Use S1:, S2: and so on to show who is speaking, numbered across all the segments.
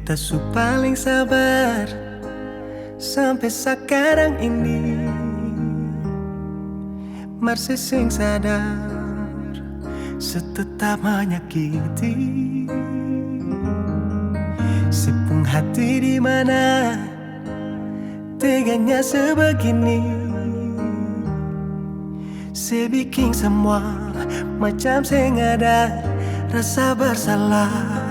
S1: Beta su paling sabar sampai sekarang ini. Masih sing sadar setetap menyakiti. Sipung hati di mana teganya sebegini. Saya bikin semua macam saya nggak ada rasa bersalah.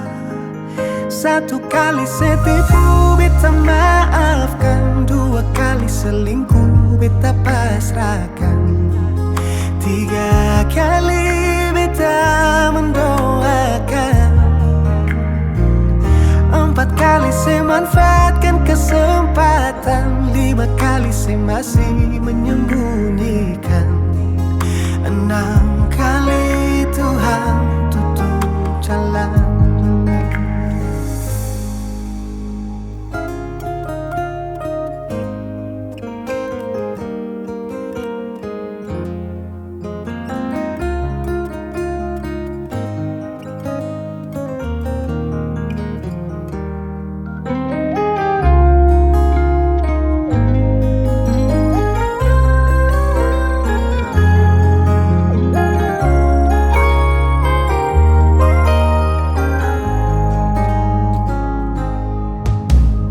S1: Satu kali saya tipu, beta maafkan. Dua kali selingkuh, beta pasrahkan. Tiga kali beta mendoakan. Empat kali saya manfaatkan kesempatan. Lima kali saya masih menyembunyikan. Enam kali Tuhan tutup jalan.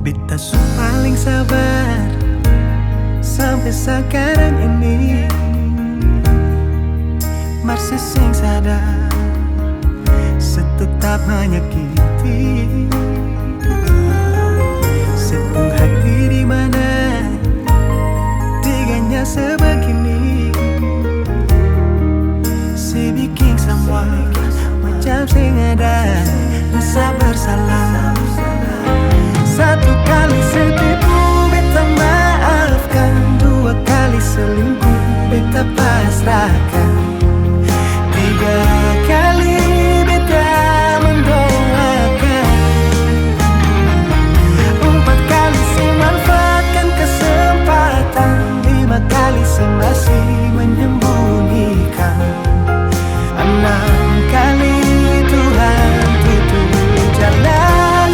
S1: Beta su paling sabar sampai sekarang ini. Masih sing sadar setetap menyakiti. Sepung hati di mana teganya sebegini. Saya bikin semua macam saya nggak ada rasa bersalah. Satu kali saya tipu, beta maafkan. Dua kali selingkuh, beta pasrahkan. Tiga kali beta mendoakan. Empat kali saya manfaatkan kesempatan. Lima kali saya masih menyembunyikan. Enam kali Tuhan tutup jalan.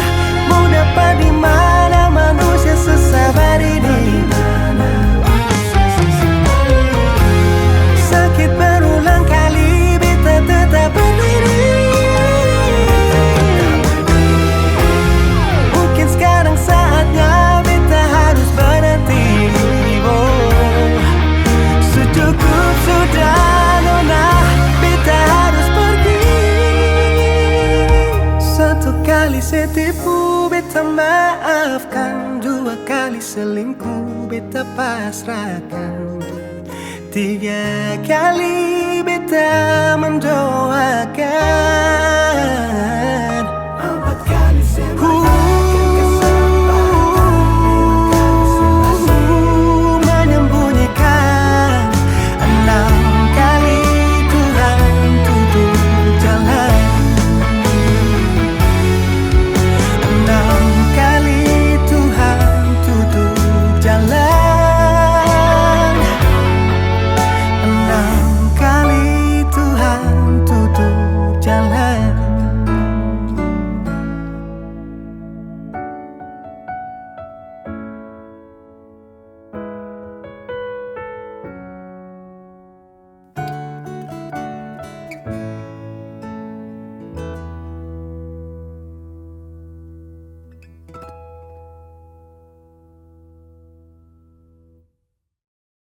S1: Mau dapat di mana manusia sesabar ini? Sakit berulang kali, beta tetap berdiri. Mungkin sekarang saatnya beta harus berhenti. Oh, secukup sudah nona, beta harus pergi. Satu kali saya tipu, beta maafkan. Dua kali selingkuh, beta pasrahkan. Tiga kali beta mendoakan.